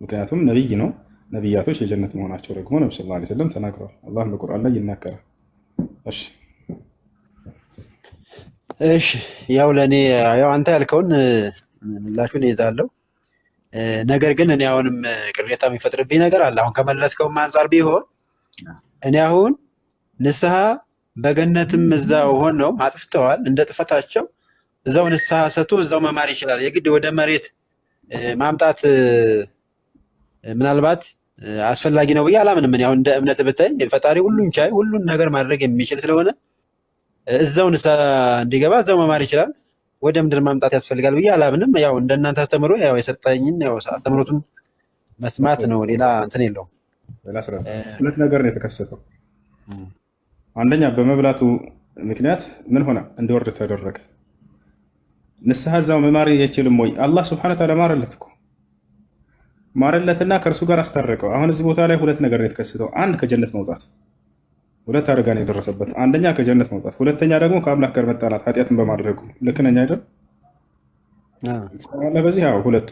ምክንያቱም ነብይ ነው። ነብያቶች የጀነት መሆናቸው ደግሞ ነብዩ ሰለላሁ ዐለይሂ ወሰለም ተናግረዋል። አላህ በቁርአን ላይ ይናገራል። እሺ ያው ለእኔ ያው አንተ ያልከውን ምላሹን ይዛለሁ። ነገር ግን እኔ አሁንም ቅሬታ የሚፈጥርብኝ ነገር አለ። አሁን ከመለስከውም አንጻር ቢሆን እኔ አሁን ንስሐ በገነትም እዛው ሆነው አጥፍተዋል። እንደ ጥፈታቸው እዛው ንስሐ ሰጥቶ እዛው መማር ይችላል። የግድ ወደ መሬት ማምጣት ምናልባት አስፈላጊ ነው ብዬ አላምንም። እኔ አሁን እንደ እምነት ብታይ ፈጣሪ ሁሉን ቻይ ሁሉን ነገር ማድረግ የሚችል ስለሆነ እዛው ንስሐ እንዲገባ እዛው መማር ይችላል። ወደ ምድር ማምጣት ያስፈልጋል ብዬ አላምንም። ያው እንደናንተ አስተምሮ ያው የሰጠኝን ያው አስተምሮቱን መስማት ነው። ሌላ እንትን የለውም። ሁለት ነገር ነው የተከሰተው። አንደኛ በመብላቱ ምክንያት ምን ሆነ? እንዲወርድ ተደረገ። ንስሐ እዛው መማር አይችልም ወይ? አላህ ስብሐነ ወተዓላ ማረለት እኮ ማረለትና ከእርሱ ጋር አስታረቀው። አሁን እዚህ ቦታ ላይ ሁለት ነገር ነው የተከሰተው። አንድ ከጀነት መውጣት፣ ሁለት አደጋ ነው የደረሰበት። አንደኛ ከጀነት መውጣት፣ ሁለተኛ ደግሞ ከአምላክ ጋር መጣላት ኃጢአትን በማድረጉ። ልክ ነኝ አይደል? በዚህ ሁለቱ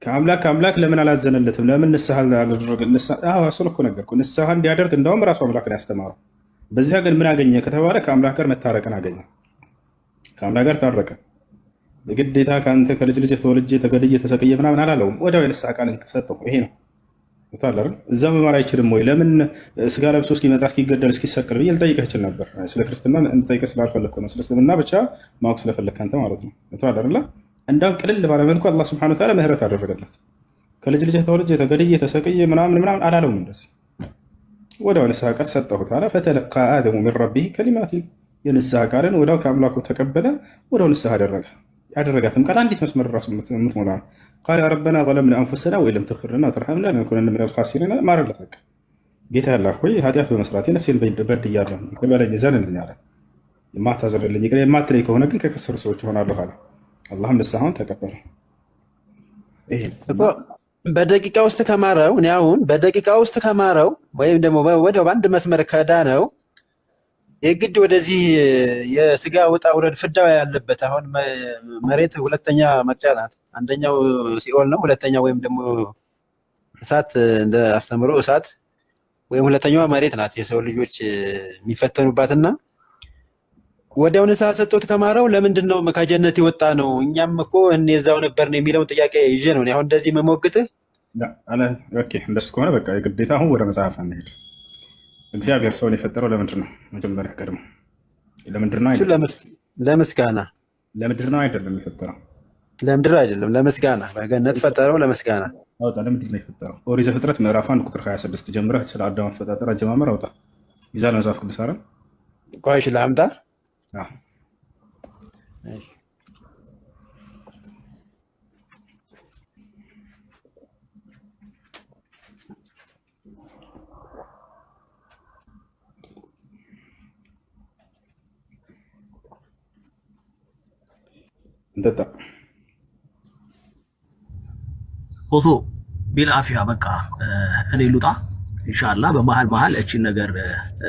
ከአምላክ ለምን አላዘነለትም? ለምን ንስሐ አላደረገ? እሱን እኮ ነገርኩህ። ንስሐ እንዲያደርግ እንደውም ራሱ አምላክ ነው ያስተማረው። በዚያ ግን ምን አገኘ ከተባለ ከአምላክ ጋር መታረቅን አገኘ። ከአምላክ ጋር ታረቀ። የግዴታ ከአንተ ከልጅ ልጅ ተወልጄ ተገድዬ ተሰቅዬ ምናምን አላለውም። ወዲያው የንስሐ ቃልን ሰጠው። ይሄ ነው እዛ መማር አይችልም ወይ? ለምን ስጋ ለብሶ እስኪመጣ እስኪገደል እስኪሰቅል ብዬ ልጠይቅህ እችል ነበር። ስለ ክርስትና እንጠይቅህ ስላልፈለግኩ ነው። ስለ እስልምና ብቻ ማወቅ ስለፈለግህ አንተ ማለት ነው። አይደለ? እንዳውም ቅልል ባለመልኩ አላህ ሱብሓነሁ ወተዓላ ምህረት አደረገለት። ከልጅ ልጅ ተወልጄ ተገድዬ ተሰቅዬ ምናምን አላለውም። እንደዚህ ወዲያው ንስሐ ቃል ሰጠሁት አለ። ፈተለቃ አደሙ ሚን ረቢህ ከሊማቲን፣ የንስሐ ቃልን ወዲያው ከአምላኩ ተቀበለ። ወዲያው ንስሐ አደረገ። ያደረጋትም ቃል አንዲት መስመር ራሱ የምትሞላ ነው። ቃል ያ ረበና ዘለምና አንፉሰና ወኢለም ተግፊር ወተርሐምና ለነኩነነ ሚነል ኻሲሪን። ማረለት በቃ ጌታ ያላህ ሆይ ኃጢአት በመስራቴ ነፍሴን በድያለሁ፣ ይቅር በለኝ ዘንልኝ አለ። የማታዘንልኝ ይቅር የማትለኝ ከሆነ ግን ከከሰሩ ሰዎች እሆናለሁ አለ። አላህም ንስሐውን ተቀበለ። በደቂቃ ውስጥ ከማረው እኔ አሁን በደቂቃ ውስጥ ከማረው ወይም ደግሞ ወዲያው በአንድ መስመር ከዳነው የግድ ወደዚህ የስጋ ውጣ ውረድ ፍዳው ያለበት አሁን መሬት ሁለተኛ መቅጫ ናት። አንደኛው ሲኦል ነው፣ ሁለተኛው ወይም ደግሞ እሳት እንደ አስተምሮ እሳት ወይም ሁለተኛዋ መሬት ናት የሰው ልጆች የሚፈተኑባትና ወዲያው ንስሐ ሰጥቶት ከማረው ለምንድን ነው ከጀነት የወጣ ነው? እኛም እኮ እዛው ነበርን የሚለውን ጥያቄ ይዤ ነው አሁን እንደዚህ መሞግትህ። እንደሱ ከሆነ በቃ የግዴታ አሁን ወደ መጽሐፍ እንሄድ። እግዚአብሔር ሰውን የፈጠረው ለምንድን ነው? መጀመሪያ ቀድሞ ለምንድን ነው? ለምስጋና። ለምድር ነው አይደለም የፈጠረው? ለምድር አይደለም፣ ለምስጋና። በገነት ፈጠረው ለምስጋና። አውጣ። ለምንድን ነው የፈጠረው? ኦሪት ዘፍጥረት ምዕራፍ 1 ቁጥር 26 ጀምረህ ስለ አዳም አፈጣጠር አጀማመር አውጣ። ይዛል መጽሐፍ ቅዱስ አይደል? ቆይሽ ላምጣ። እንጠጣ ፎቶ ቢልአፊያ በቃ እኔ ልውጣ ኢንሻአላህ። በመሀል እቺን ነገር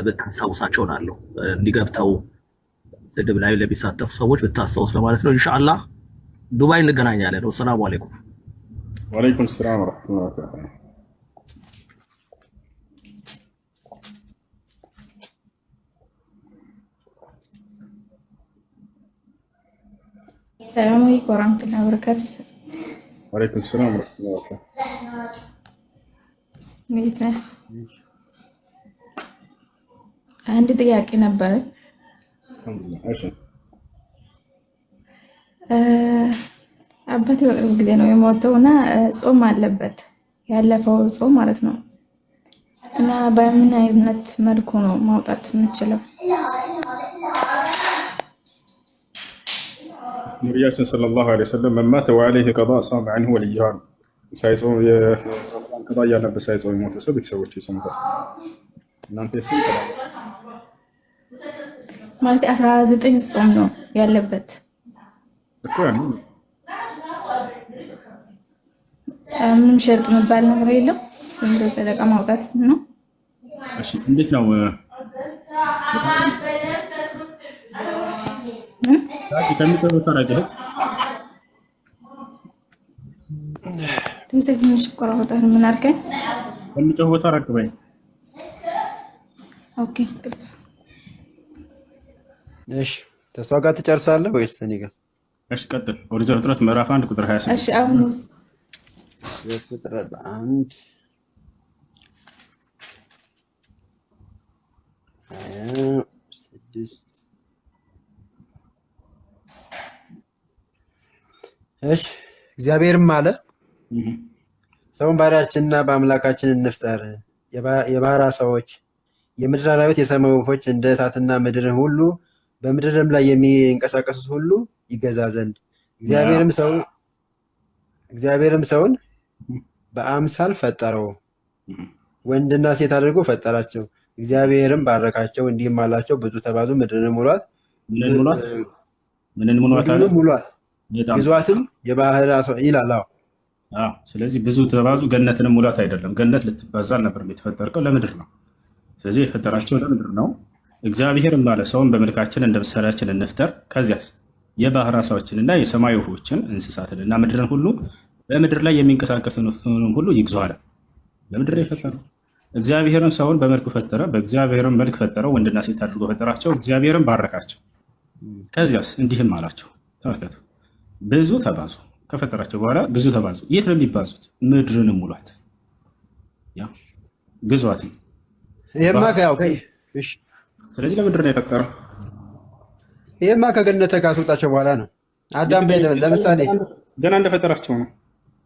ብታስታውሳቸው እላለሁ እንዲገብተው ስድብ ላይ ለሚሳተፉ ሰዎች ብታስታውስ ለማለት ነው። ኢንሻአላህ ዱባይ እንገናኛለን። ወሰላሙ አለይኩም። ወአለይኩም ሰላም ወራህመቱላሂ ወበረካቱህ። ሰላም አለይኩም ወራህመቱላሂ ወበረካቱህ። ወአለይኩም ሰላም ወራህመቱላሂ ወበረካቱህ። እንዴት ነህ? አንድ ጥያቄ ነበረ። አባቴ በቅርብ ጊዜ ነው የሞተው እና ጾም አለበት፣ ያለፈው ጾም ማለት ነው። እና በምን አይነት መልኩ ነው ማውጣት የምንችለው? ነቢያችን ሰለላሁ ዐለይሂ ወሰለም መን ማተ ወዐለይሂ ቀዷእ ሷመ ዐንሁ ወልዩሃ፣ ሳይጾም ቀዷ ያለበት ሳይጾም የሞተ ሰው ቤተሰቦች ይጾሙበት። እናንተ ስም ማለት 19 ጾም ነው ያለበት እኮ ያኔ ምንም ሸርጥ የሚባል ነገር የለም። ዝም ብሎ ሰደቃ ማውጣት ነው። እሺ እንዴት ነው? ከሚጾሙ ታረጋግጥ ትምሰክ ትንሽ ቆራውጣ ምን አልከኝ? ከሚጾሙ ታረጋግበኝ። ኦኬ እሺ ተስፋ ጋር ትጨርሳለህ ወይስ እኔ ጋር? እሺ ቀጥል። ኦሪት ዘፍጥረት ምዕራፍ 1 ቁጥር 26። እሺ አሁን ዘፍጥረት 1 26 እሺ እግዚአብሔርም አለ ሰውን ባሪያችንና በአምላካችን እንፍጠር፣ የባህር ዓሣዎች፣ የምድር አራዊት፣ የሰማይ ወፎች፣ እንደ እሳትና ምድርን ሁሉ በምድርም ላይ የሚንቀሳቀሱት ሁሉ ይገዛ ዘንድ። እግዚአብሔርም ሰውን በአምሳል ፈጠረው፣ ወንድና ሴት አድርጎ ፈጠራቸው። እግዚአብሔርም ባረካቸው እንዲህም አላቸው ብዙ ተባዙ ምድርን ሙሏት ምንን ሙሏት አለ? ሙሏት ግዟትም የባህር አሳ ይላል። ስለዚህ ብዙ ተባዙ ገነትን ሙላት አይደለም። ገነት ልትባዛ አልነበረም የተፈጠርከው ለምድር ነው። ስለዚህ የፈጠራቸው ለምድር ነው። እግዚአብሔርም ባለ ሰውን በመልካችን እንደ ምሳሌያችን እንፍጠር፣ ከዚያስ የባህር አሳዎችንና የሰማይ ወፎችን እንስሳትንና ምድርን ሁሉ በምድር ላይ የሚንቀሳቀሱትን ሁሉ ይግዙ አለ። ለምድር የፈጠረው እግዚአብሔርን ሰውን በመልኩ ፈጠረ፣ በእግዚአብሔርም መልክ ፈጠረው፣ ወንድና ሴት አድርጎ ፈጠራቸው። እግዚአብሔርም ባረካቸው። ከዚያስ እንዲህም አላቸው፣ ተመልከቱ፣ ብዙ ተባዙ። ከፈጠራቸው በኋላ ብዙ ተባዙ። የት ነው የሚባዙት? ምድርን ሙሏት፣ ግዟት። ስለዚህ ለምድር ነው የፈጠረው። ይሄማ ከገነት ካስወጣቸው በኋላ ነው። አዳም ለምሳሌ ገና እንደፈጠራቸው ነው።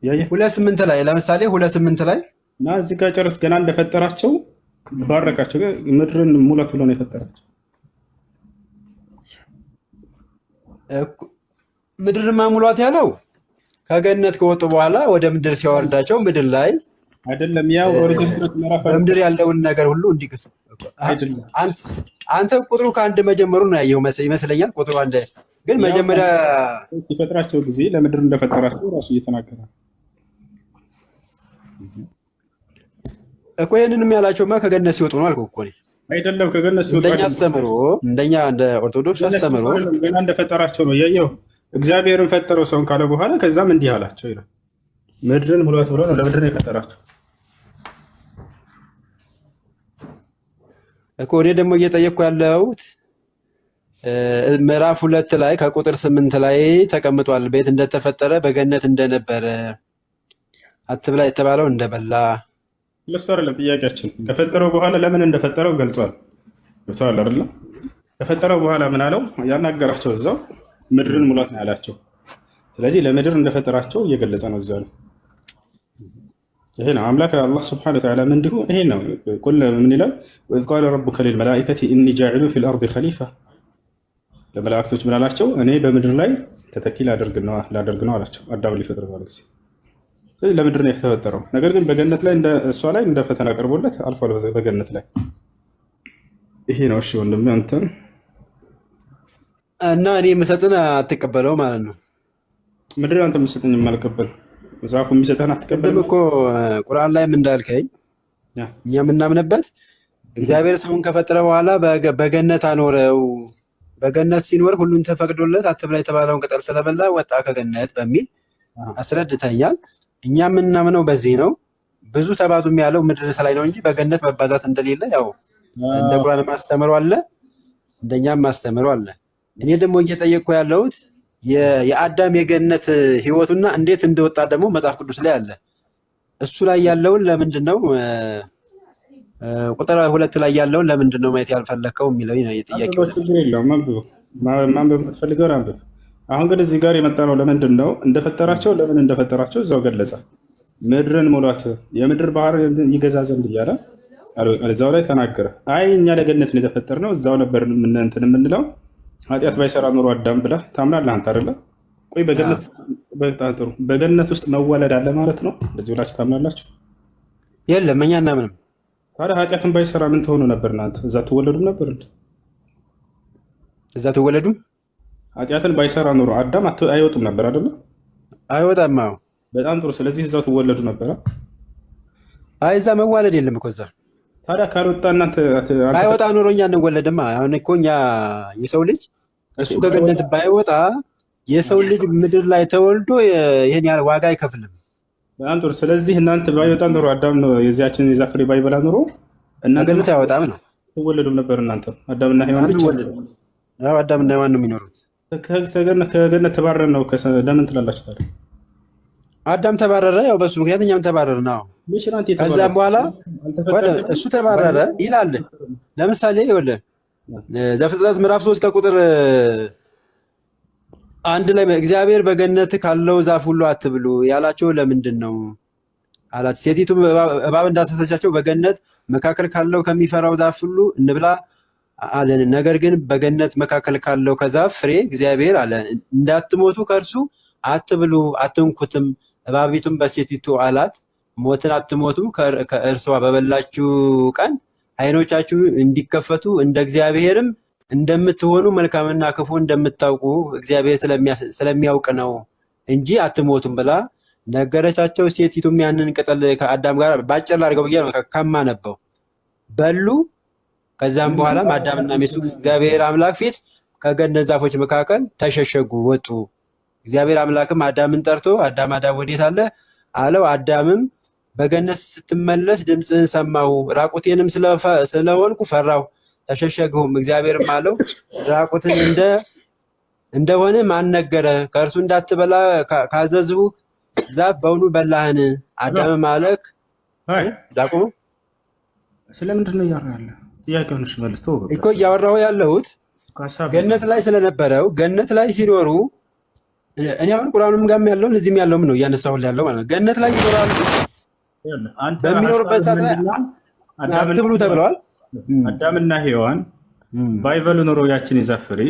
2:8 ላይ ለምሳሌ 2:8 ላይ እና እዚህ ጋር ጨርስ ገና እንደፈጠራቸው ባረካቸው። ምድርን ሙላት ብሎ ነው የፈጠራቸው። ምድርን ማሙላት ያለው ከገነት ከወጡ በኋላ ወደ ምድር ሲያወርዳቸው ምድር ላይ አይደለም። ያው በምድር ያለውን ነገር ሁሉ እንዲክሱ አንተ ቁጥሩ ከአንድ መጀመሩ ነው ያየው ይመስለኛል። ቁጥሩ አንድ ግን መጀመሪያ ሲፈጥራቸው ጊዜ ለምድር እንደፈጠራቸው ራሱ እየተናገረ እኮ ይሄንንም ያላቸውማ ከገነት ሲወጡ ነው አልኩህ እኮ አይደለም። ከገነት ሲወጡ እንደኛ አስተምሮ እንደኛ እንደ ኦርቶዶክስ አስተምሮ ገና እንደፈጠራቸው ነው ያየው። እግዚአብሔርን ፈጠረው ሰውን ካለ በኋላ ከዛም እንዲህ አላቸው ይላል። ምድርን ሙላት ብሎ ነው ለምድር ነው የፈጠራቸው እኮ። እኔ ደግሞ እየጠየቅኩ ያለሁት ምዕራፍ 2 ላይ ከቁጥር 8 ላይ ተቀምጧል። ቤት እንደተፈጠረ በገነት እንደነበረ አትብላ የተባለው እንደበላ ለሱ አይደለም ጥያቄያችን። ከፈጠረው በኋላ ለምን እንደፈጠረው ገልጿል። ገብቶሃል አይደል? ከፈጠረው በኋላ ምን አለው? ያናገራቸው እዛው ምድርን ሙላት ነው ያላቸው። ስለዚህ ለምድር እንደፈጠራቸው እየገለጸ ነው እዛው። ይሄ ነው አምላክ አላህ Subhanahu Wa Ta'ala እንዲሁ ይሄ ነው ቁል ምን ይላል? ወኢዝ ቃለ ረቡከ ሊልመላኢከቲ ኢኒ ጃዒሉ ፊል አርዲ ኸሊፋ። ለመላእክቶች ምን አላቸው? እኔ በምድር ላይ ተተኪ ላደርግ ነው አላቸው። አዳም ሊፈጥር ባለ ጊዜ ለምድር ነው የተፈጠረው። ነገር ግን በገነት ላይ እሷ ላይ እንደ ፈተና ቀርቦለት አልፏል። በገነት ላይ ይሄ ነው። እሺ ወንድም አንተ እና እኔ የምሰጥን አትቀበለው ማለት ነው። ምድር አንተ የምትሰጥኝ የማልቀበል መጽሐፉ የሚሰጥህን አትቀበል እኮ ቁርአን ላይም እንዳልከኝ እኛ የምናምንበት እግዚአብሔር ሰውን ከፈጠረ በኋላ በገነት አኖረው። በገነት ሲኖር ሁሉን ተፈቅዶለት አትብላ የተባለውን ቅጠል ስለበላ ወጣ ከገነት በሚል አስረድተኛል። እኛ የምናምነው በዚህ ነው። ብዙ ተባዙም ያለው ምድር ላይ ነው እንጂ በገነት መባዛት እንደሌለ ያው እንደ ቁርአን ማስተምሩ አለ፣ እንደኛም ማስተምሩ አለ። እኔ ደግሞ እየጠየቅኩ ያለሁት የአዳም የገነት ህይወቱና እንዴት እንደወጣ ደግሞ መጽሐፍ ቅዱስ ላይ አለ። እሱ ላይ ያለውን ለምንድን ነው ቁጥር 2 ላይ ያለውን ለምንድን ነው ማየት ያልፈለከው የሚለው ነው የጥያቄው። ችግር የለውም ማንበብ የምትፈልገው አንብብ። አሁን ግን እዚህ ጋር የመጣ ነው ለምንድን ነው እንደፈጠራቸው ለምን እንደፈጠራቸው እዛው ገለጸ። ምድርን ሙላት የምድር ባህር ይገዛ ዘንድ እያለ እዛው ላይ ተናገረ። አይ እኛ ለገነት ነው የተፈጠርነው እዛው ነበር እንትን የምንለው ኃጢአት ባይሰራ ኖሮ አዳም ብለህ ታምናለህ አንተ አይደለ? ቆይ በገነት ውስጥ መወለድ አለ ማለት ነው እንደዚህ ብላችሁ ታምናላችሁ? የለም እኛ እናምንም። ታዲያ ኃጢአትን ባይሰራ ምን ትሆኑ ነበር እናንተ? እዛ ትወለዱም ነበር እንዴ? እዛ ትወለዱም? ኃጢአትን ባይሰራ ኖሮ አዳም አይወጡም ነበር አይደለ? አይወጣም። አዎ በጣም ጥሩ። ስለዚህ እዛው ትወለዱ ነበር። አይ እዛ መዋለድ የለም እኮ እዛ። ታዲያ ካልወጣ እናንተ ባይወጣ ኖሮ እኛ እንወለድማ። አሁን እኮ እኛ የሰው ልጅ እሱ ከገነት ባይወጣ የሰው ልጅ ምድር ላይ ተወልዶ ይሄን ያህል ዋጋ አይከፍልም። በጣም ጥሩ። ስለዚህ እናንተ ባይወጣ ኖሮ አዳም የዚያችን የዛፍ ፍሬ ባይበላ ኖሮ እናንተ ገነት አይወጣም ነው ትወለዱም ነበር እናንተ። አዳምና ሔዋን ብቻ አዳምና ሔዋን ነው የሚኖሩት። ከገነት ተባረርን ነው ለምን ትላላችሁ ታዲያ? አዳም ተባረረ፣ ያው በሱ ምክንያት እኛም ተባረርን ነው። ከዛም በኋላ እሱ ተባረረ ይላል። ለምሳሌ ይኸውልህ ዘፍጥረት ምዕራፍ 3 ከቁጥር 1 ላይ እግዚአብሔር በገነት ካለው ዛፍ ሁሉ አትብሉ ያላቸው ለምንድን ነው አላት። ሴቲቱ እባብ እንዳሳሰቻቸው በገነት መካከል ካለው ከሚፈራው ዛፍ ሁሉ እንብላ አለን። ነገር ግን በገነት መካከል ካለው ከዛፍ ፍሬ እግዚአብሔር አለ እንዳትሞቱ ከእርሱ አትብሉ አትንኩትም። እባቢቱም በሴቲቱ አላት ሞትን አትሞቱም፣ ከእርሷ በበላችሁ ቀን አይኖቻችሁ እንዲከፈቱ እንደ እግዚአብሔርም እንደምትሆኑ መልካምና ክፉ እንደምታውቁ እግዚአብሔር ስለሚያውቅ ነው እንጂ አትሞቱም ብላ ነገረቻቸው። ሴቲቱም ያንን ቅጠል ከአዳም ጋር ባጭር አድርገው ብዬ ነው ከማነበው በሉ። ከዛም በኋላም አዳምና ሚስቱ እግዚአብሔር አምላክ ፊት ከገነት ዛፎች መካከል ተሸሸጉ፣ ወጡ። እግዚአብሔር አምላክም አዳምን ጠርቶ አዳም ወዴት አለ አለው። አዳምም በገነት ስትመለስ ድምፅህን ሰማሁ፣ ራቁቴንም ስለሆንኩ ፈራሁ፣ ተሸሸግሁም። እግዚአብሔርም አለው ራቁትን እንደሆነ ማን ነገረ? ከእርሱ እንዳትበላ ካዘዝሁ ዛፍ በውኑ በላህን? አዳምም አለክ ዛቁሙ። ስለምንድን ነው እያወራህ ያለህ? ጥያቄውን እሺ መልስ እኮ እያወራሁ ያለሁት ገነት ላይ ስለነበረው ገነት ላይ ሲኖሩ እኔ አሁን ቁርአኑም ጋርም ያለውን እዚህም ያለውም ነው እያነሳሁልህ ያለው ማለት ነው። ገነት ላይ ይኖራሉ። በሚኖሩበት ሰዓት አትብሉ ተብለዋል። አዳምና ሔዋን ባይበሉ ኖሮ ያችን የዛፍ ፍሬ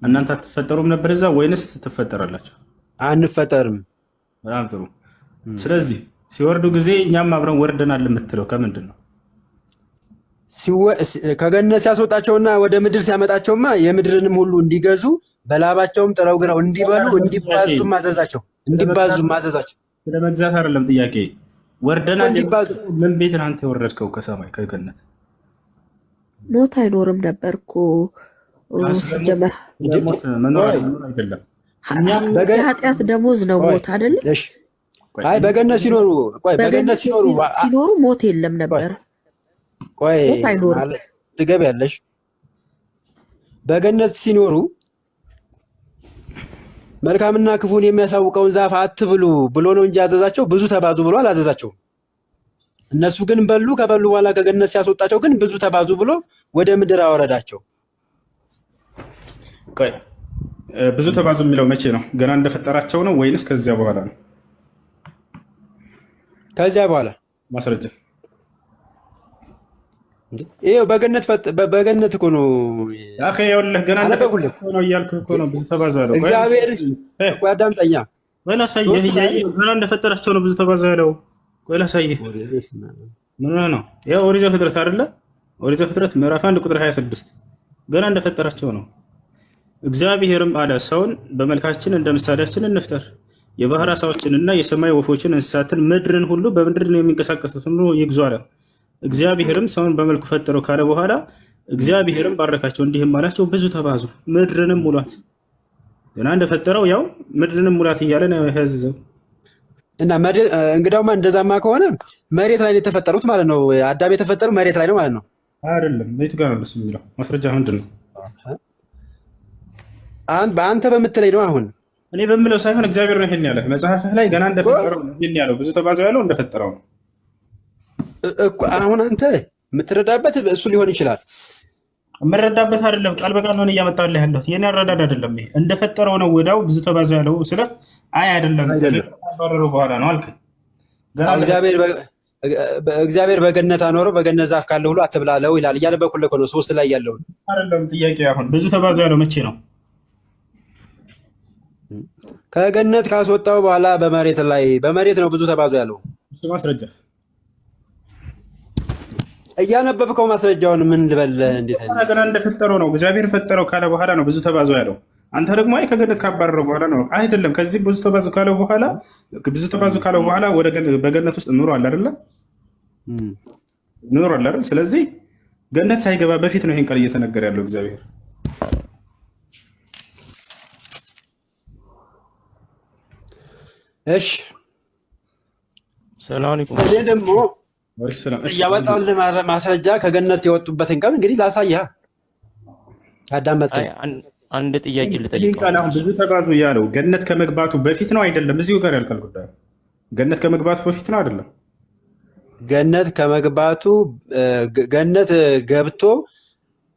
እናንተ አትፈጠሩም ነበር እዛ ወይንስ ትፈጠራላችሁ? አንፈጠርም። በጣም ጥሩ። ስለዚህ ሲወርዱ ጊዜ እኛም አብረን ወርደናል የምትለው ከምንድን ነው? ከገነት ሲያስወጣቸውና ወደ ምድር ሲያመጣቸውማ የምድርንም ሁሉ እንዲገዙ በላባቸውም ጥረው ግረው እንዲበሉ እንዲባዙ ማዘዛቸው። ስለ መግዛት አይደለም ጥያቄ። ወርደናል። ምን ቤት ነው አንተ የወረድከው? ከሰማይ ከገነት ሞት አይኖርም ነበር እኮ ሲጀመር። መኖር አይደለም የኃጢአት ደሞዝ ነው ሞት አይደለም። አይ በገነት ሲኖሩ ሞት የለም ነበር። ቆይ ትገቢያለሽ። በገነት ሲኖሩ መልካምና ክፉን የሚያሳውቀውን ዛፍ አትብሉ ብሎ ነው እንጂ ያዘዛቸው ብዙ ተባዙ ብሎ አላዘዛቸውም። እነሱ ግን በሉ። ከበሉ በኋላ ከገነት ሲያስወጣቸው ግን ብዙ ተባዙ ብሎ ወደ ምድር አወረዳቸው። ቆይ ብዙ ተባዙ የሚለው መቼ ነው? ገና እንደፈጠራቸው ነው ወይንስ ከዚያ በኋላ ነው? ከዚያ በኋላ። ማስረጃ ይሄው በገነት እኮ ነው አኺ። ይኸውልህ ገና እንደፈጠራቸው ነው እያልኩህ እኮ ነው። ብዙ ተባዙ ያለው እግዚአብሔር አዳምጠኛ። ቆይ ላሳየህ። ገና እንደፈጠራቸው ነው ብዙ ተባዙ ያለው። ቆይ ላሳየህ። ምን ነው? ያው ኦሪት ዘፍጥረት አይደለ? ኦሪት ዘፍጥረት ምዕራፍ 1 ቁጥር 26 ገና እንደፈጠራቸው ነው። እግዚአብሔርም አለ ሰውን በመልካችን እንደ ምሳሌያችን እንፍጠር፣ የባህር ዓሣዎችንና የሰማይ ወፎችን፣ እንስሳትን፣ ምድርን ሁሉ በምድር የሚንቀሳቀሱትን ሁሉ ይግዙ አለ። እግዚአብሔርም ሰውን በመልኩ ፈጠረው ካለ በኋላ እግዚአብሔርም ባረካቸው፣ እንዲህም አላቸው ብዙ ተባዙ፣ ምድርንም ሙሏት። ገና እንደፈጠረው ያው ምድርንም ሙላት እያለ ነው ያዘዘው። እና እንግዳውማ እንደዛማ ከሆነ መሬት ላይ ነው የተፈጠሩት ማለት ነው። አዳም የተፈጠሩ መሬት ላይ ነው ማለት ነው። አይደለም። የቱ ጋር ነው የሚለው? ማስረጃ ምንድን ነው? በአንተ በምትለኝ ነው። አሁን እኔ በምለው ሳይሆን እግዚአብሔር ነው ይሄን ያለ መጽሐፍህ ላይ ገና እንደፈጠረው ነው ይሄን ያለው። ብዙ ተባዙ ያለው እንደፈጠረው ነው እኮ። አሁን አንተ የምትረዳበት እሱ ሊሆን ይችላል። የምረዳበት አይደለም። ቃል በቃል ነው እያመጣልህ ያለሁት። የኔ አረዳድ አይደለም። ይሄ እንደፈጠረው ነው ወዳው ብዙ ተባዙ ያለው ስለ አይደለም። ከተባረሩ በኋላ ነው አልከኝ። እግዚአብሔር በገነት አኖረው በገነት ዛፍ ካለ ሁሉ አትብላለው ይላል። እያነበብኩልህ እኮ ነው 3 ላይ ያለው አይደለም። ጥያቄ አሁን ብዙ ተባዙ ያለው መቼ ነው? ከገነት ካስወጣው በኋላ በመሬት ነው ብዙ ተባዙ ያለው። እሱ ማስረጃ እያነበብከው ማስረጃውን ምን ልበል? እንዴት ነው? ገና እንደፈጠረው ነው እግዚአብሔር ፈጠረው ካለ በኋላ ነው ብዙ ተባዙ ያለው። አንተ ደግሞ አይ ከገነት ካባረረው በኋላ ነው። አይደለም። ከዚህ ብዙ ተባዙ ካለው በኋላ ወደ በገነት ውስጥ ኑሯል አይደለ? ኑሯል አይደል? ስለዚህ ገነት ሳይገባ በፊት ነው ይሄን ቃል እየተነገረ ያለው እግዚአብሔር። እሺ ሰላም አለይኩም። እኔ ደግሞ እያወጣሁልህ ማስረጃ ከገነት የወጡበትን ቀን እንግዲህ ላሳይህ። አዳመጥከኝ? አንድ ጥያቄ ልጠይቅ። አሁን ብዙ ተባዙ ያለው ገነት ከመግባቱ በፊት ነው አይደለም? እዚሁ ጋር ያልካል ጉዳይ ገነት ከመግባቱ በፊት ነው አይደለም? ገነት ገብቶ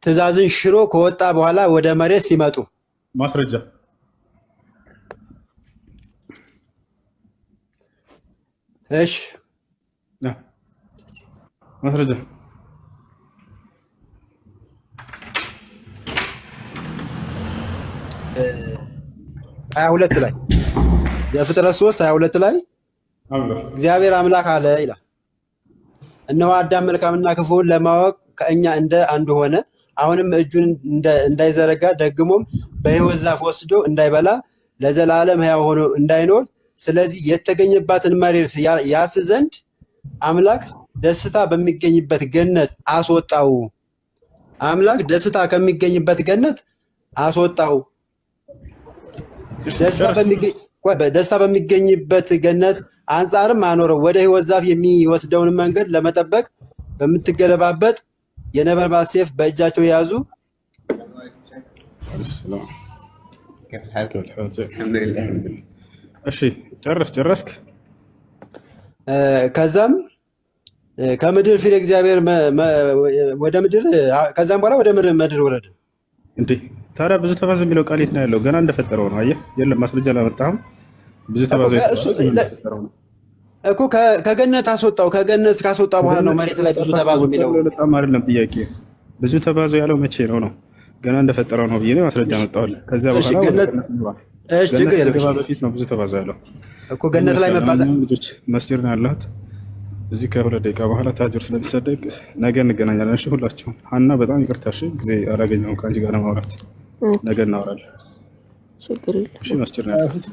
ትእዛዝን ሽሮ ከወጣ በኋላ ወደ መሬት ሲመጡ ማስረጃ እሺ ማስረጃ 22 ላይ ዘፍጥረት 3:22 ላይ እግዚአብሔር አምላክ አለ ይላል፣ እነሆ አዳም መልካምና ክፉን ለማወቅ ከእኛ እንደ አንዱ ሆነ። አሁንም እጁን እንዳይዘረጋ ደግሞም በሕይወት ዛፍ ወስዶ እንዳይበላ ለዘላለም ሕያው ሆኖ እንዳይኖር ስለዚህ የተገኘባትን መሬት ያስ ዘንድ አምላክ ደስታ በሚገኝበት ገነት አስወጣው። አምላክ ደስታ ከሚገኝበት ገነት አስወጣው። ደስታ በሚገኝበት ገነት አንጻርም አኖረው። ወደ ሕይወት ዛፍ የሚወስደውን መንገድ ለመጠበቅ በምትገለባበጥ የነበልባል ሰይፍ በእጃቸው የያዙ እሺ ጨረስክ? ከዛም ከምድር ፊት እግዚአብሔር ወደ ምድር ከዛም በኋላ ወደ ምድር ወረደ። እንዴ ታዲያ ብዙ ተባዙ የሚለው ቃል የት ነው ያለው? ገና እንደፈጠረው ነው። አየህ፣ የለም ማስረጃ አላመጣህም። ብዙ ተባዙ እኮ ከገነት አስወጣው። ከገነት ካስወጣ በኋላ ነው መሬት ላይ ብዙ ተባዙ የሚለው። በጣም አይደለም ጥያቄ። ብዙ ተባዙ ያለው መቼ ነው? ገና እንደፈጠረው ነው ብዬ ማስረጃ አመጣሁልህ። ከዛ በኋላ በፊት ነው ብዙ ተባዙ ያለው እኮ ገነት ላይ መባዛት። ልጆች መስጂድ ነው ያለሁት። እዚህ ከ2 ደቂቃ በኋላ ታጅር ስለሚሰደቅ ነገ እንገናኛለን። እሺ ሁላችሁም። ሀና በጣም ይቅርታ። እሺ ጊዜ አላገኘሁም ከአንቺ ጋር ለማውራት። ነገ እናወራለን። ችግር የለም። እሺ መስጂድ ነው ያለሁት።